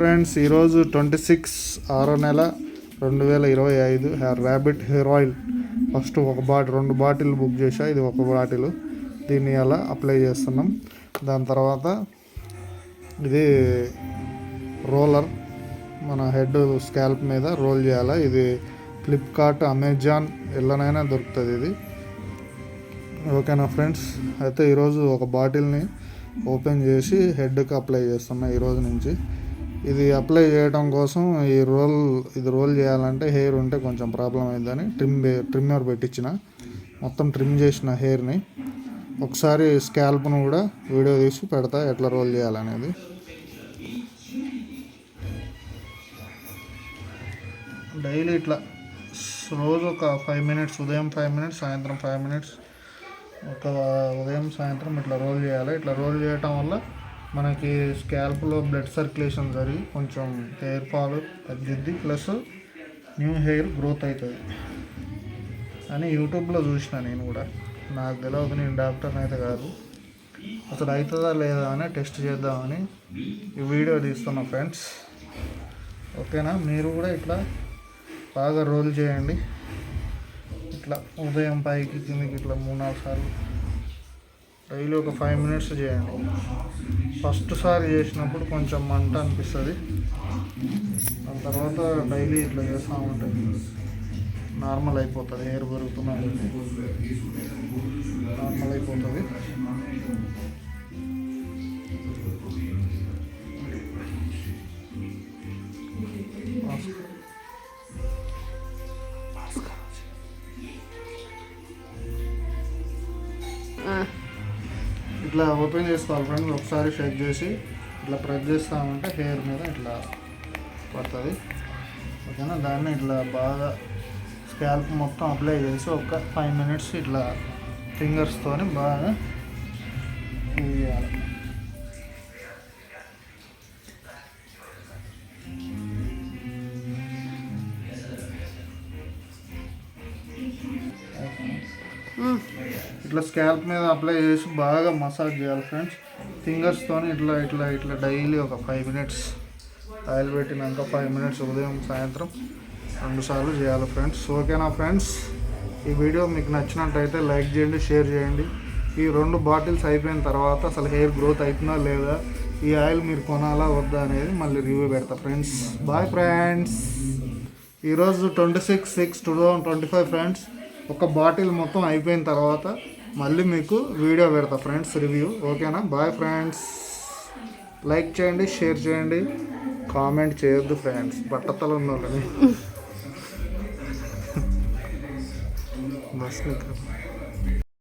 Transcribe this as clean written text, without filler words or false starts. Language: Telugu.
ఫ్రెండ్స్, ఈరోజు 26/6/2025 ర్యాబిట్ హెయిర్ ఆయిల్ ఫస్ట్ రెండు బాటిల్ బుక్ చేశా. ఇది ఒక బాటిల్. దీన్ని అలా అప్లై చేస్తున్నాం. దాని తర్వాత ఇది రోలర్ మన హెడ్ స్కాల్ప్ మీద రోల్ చేయాలి. ఇది ఫ్లిప్కార్ట్, అమెజాన్ ఎల్లనైనా దొరుకుతుంది ఇది. ఓకేనా ఫ్రెండ్స్? అయితే ఈరోజు ఒక బాటిల్ని ఓపెన్ చేసి హెడ్కి అప్లై చేస్తున్నా ఈరోజు నుంచి. ఇది అప్లై చేయడం కోసం ఇది రోల్ చేయాలంటే హెయిర్ ఉంటే కొంచెం ప్రాబ్లం అయిందని ట్రిమ్మర్ పెట్టించిన. మొత్తం ట్రిమ్ చేసిన హెయిర్ని ఒకసారి స్కాల్ప్ను కూడా వీడియో తీసి పెడతా ఎట్లా రోల్ చేయాలనేది. డైలీ ఇట్లా రోజు ఒక 5 మినిట్స్, ఉదయం 5 మినిట్స్, సాయంత్రం 5 మినిట్స్, ఒక ఉదయం సాయంత్రం ఇట్లా రోల్ చేయాలి. ఇట్లా రోల్ చేయటం వల్ల మనకి స్కాల్ప్లో బ్లడ్ సర్క్యులేషన్ జరిగి కొంచెం హెయిర్ ఫాల్ తగ్గిద్ది, ప్లస్ న్యూ హెయిర్ గ్రోత్ అవుతుంది అని యూట్యూబ్లో చూసిన. నేను కూడా, నాకు తెలియదు, నేను డాక్టర్ని అయితే కాదు. అసలు అవుతుందా లేదా అని టెస్ట్ చేద్దామని ఈ వీడియో తీస్తున్నా ఫ్రెండ్స్. ఓకేనా? మీరు కూడా ఇట్లా బాగా రోల్ చేయండి. ఇట్లా ఉదయం పైకి కిందకి ఇట్లా 3-4 సార్లు డైలీ ఒక 5 మినిట్స్ చేయండి. ఫస్ట్ సారి చేసినప్పుడు కొంచెం మంట అనిపిస్తుంది. దాని తర్వాత డైలీ ఇట్లా చేస్తూ ఉంటే నార్మల్ అయిపోతుంది. హెయిర్ పెరుగుతున్నది నార్మల్ అయిపోతుంది. ఇట్లా ఓపెన్ చేసుకోవాలి ఫ్రెండ్స్. ఒకసారి షేక్ చేసి ఇట్లా ప్రెస్ చేస్తామంటే హెయిర్ మీద ఇట్లా పడుతుంది. ఓకేనా? దాన్ని ఇట్లా బాగా స్కాల్ప్ మొత్తం అప్లై చేసి ఒక 5 మినిట్స్ ఇట్లా ఫింగర్స్తోని బాగా చేయాలి. ఇట్లా స్కాల్ప్ మీద అప్లై చేసి బాగా మసాజ్ చేయాలి ఫ్రెండ్స్. ఫింగర్స్తోని ఇట్లా ఇట్లా ఇట్లా డైలీ ఒక 5 మినిట్స్ ఆయిల్ పెట్టినాక 5 మినిట్స్ ఉదయం సాయంత్రం 2 సార్లు చేయాలి ఫ్రెండ్స్. ఓకేనా ఫ్రెండ్స్? ఈ వీడియో మీకు నచ్చినట్టయితే లైక్ చేయండి, షేర్ చేయండి. ఈ 2 బాటిల్స్ అయిపోయిన తర్వాత అసలు హెయిర్ గ్రోత్ అవుతుందా లేదా, ఈ ఆయిల్ మీరు కొనాలా వద్దా అనేది మళ్ళీ రివ్యూ పెడతా ఫ్రెండ్స్. Bye friends. ఈరోజు 26/6/2025 ఫ్రెండ్స్. ఒక బాటిల్ మొత్తం అయిపోయిన తర్వాత మళ్ళీ మీకు వీడియో పెడతా ఫ్రెండ్స్, రివ్యూ. ఓకేనా? Bye friends. లైక్ చేయండి, షేర్ చేయండి, కామెంట్ చేయొద్దు ఫ్రెండ్స్. బట్టతలు ఉన్న వాళ్ళని బస్